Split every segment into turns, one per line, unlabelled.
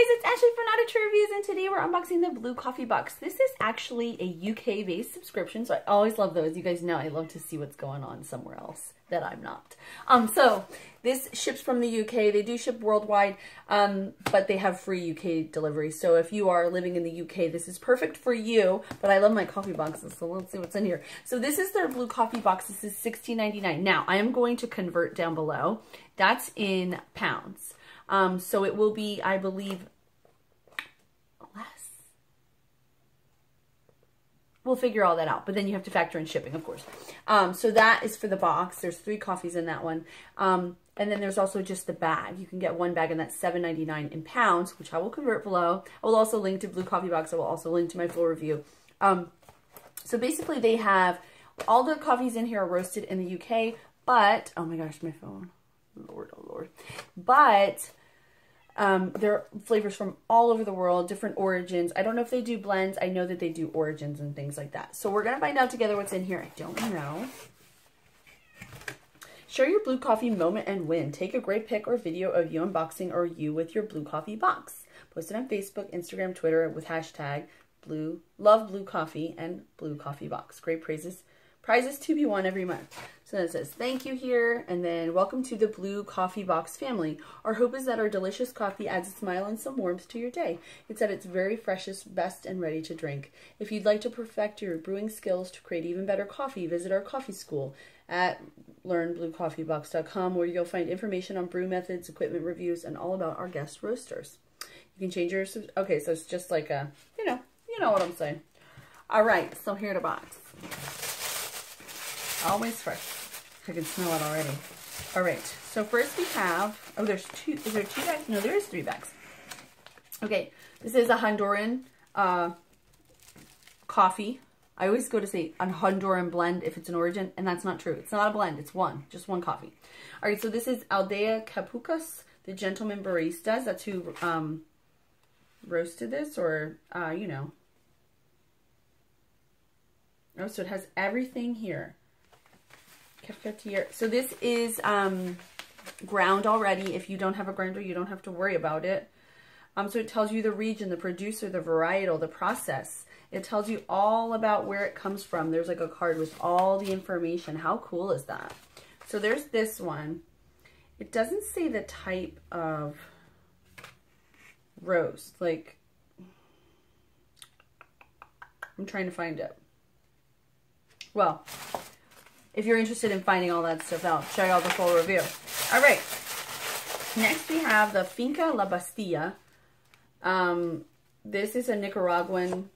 It's Asheli from Not a True Reviews, and today we're unboxing the Blue Coffee Box. This is actually a UK-based subscription, so I always love those. You guys know I love to see what's going on somewhere else that I'm not. So this ships from the UK. They do ship worldwide, but they have free UK delivery. So if you are living in the UK, this is perfect for you. But I love my coffee boxes, so let's see what's in here. So this is their Blue Coffee Box. This is $16.99. Now, I am going to convert down below. That's in pounds. So it will be, I believe, less. We'll figure all that out, but then you have to factor in shipping, of course. So that is for the box. There's 3 coffees in that one. And then there's also just the bag. You can get one bag, and that's $7.99 in pounds, which I will convert below. I will also link to Blue Coffee Box. I will also link to my full review. So basically they have, all the coffees in here are roasted in the UK, but, oh my gosh, my phone. Lord, oh Lord. But there are flavors from all over the world, different origins. I don't know if they do blends. I know that they do origins and things like that. So we're going to find out together what's in here. I don't know. Share your blue coffee moment and win. Take a great pic or video of you unboxing or you with your Blue Coffee Box. Post it on Facebook, Instagram, Twitter with hashtag love blue coffee and Blue Coffee Box. Great prizes to be won every month. So then it says, thank you here, and then welcome to the Blue Coffee Box family. Our hope is that our delicious coffee adds a smile and some warmth to your day. It's at its very freshest, best, and ready to drink. If you'd like to perfect your brewing skills to create even better coffee, visit our coffee school at learnbluecoffeebox.com, where you'll find information on brew methods, equipment reviews, and all about our guest roasters. You can change your, okay, so it's just like a, you know what I'm saying. All right, so here the box. Always fresh. I can smell it already. All right. So first we have, oh, there's 2, is there 2 bags? No, there is 3 bags. Okay. This is a Honduran coffee. I always go to say a Honduran blend if it's an origin, and that's not true. It's not a blend. It's just one coffee. All right. So this is Aldea Capucas, the Gentleman Baristas. That's who roasted this, or, you know. Oh, so it has everything here. So this is ground already. If you don't have a grinder, you don't have to worry about it. So it tells you the region, the producer, the varietal, the process. It tells you all about where it comes from. There's like a card with all the information. How cool is that? So there's this one. It doesn't say the type of roast. Like, I'm trying to find it. Well, if you're interested in finding all that stuff out, check out the full review. All right. Next, we have the Finca La Bastilla. This is a Nicaraguan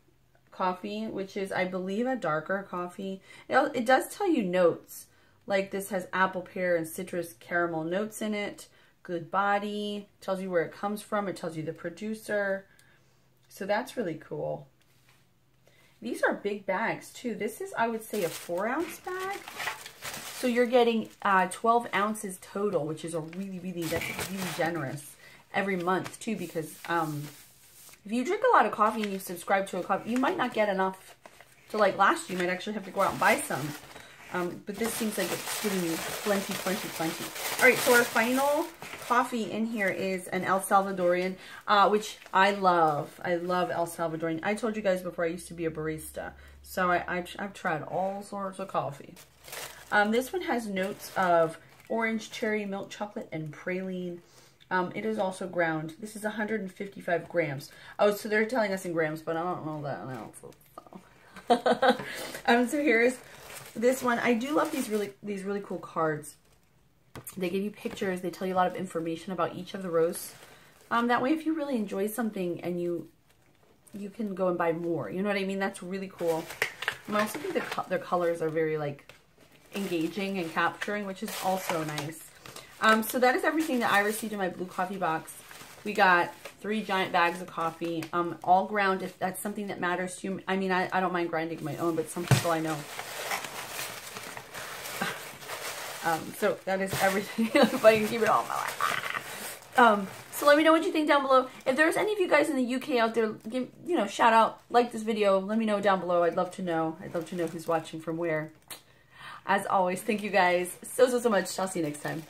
coffee, which is, I believe, a darker coffee. It does tell you notes. Like, this has apple, pear, and citrus caramel notes in it. Good body. Tells you where it comes from. It tells you the producer. So that's really cool. These are big bags, too. This is, I would say, a 4-ounce bag. So you're getting 12 ounces total, which is that's really generous every month, too, because if you drink a lot of coffee and you subscribe to a coffee, you might not get enough to, like, last you. You might actually have to go out and buy some. But this seems like it's giving you plenty. All right, so our final coffee in here is an El Salvadorian, which I love. I love El Salvadorian. I told you guys before I used to be a barista, so I've tried all sorts of coffee. This one has notes of orange, cherry, milk chocolate, and praline. It is also ground. This is 155 grams. Oh, so they're telling us in grams, but I don't know that now. So here's this one. I do love these really cool cards. They give you pictures. They tell you a lot of information about each of the roasts. That way, if you really enjoy something and you can go and buy more. You know what I mean? That's really cool. I also think their colors are very, like, engaging and capturing, which is also nice. So that is everything that I received in my Blue Coffee Box. We got 3 giant bags of coffee, all ground if that's something that matters to you. I mean, I don't mind grinding my own, but some people I know. So that is everything. If I can keep it all in my life. So let me know what you think down below. If there's any of you guys in the UK out there, give, shout out, like this video. Let me know down below. I'd love to know. I'd love to know who's watching from where. As always, thank you guys so much. I'll see you next time.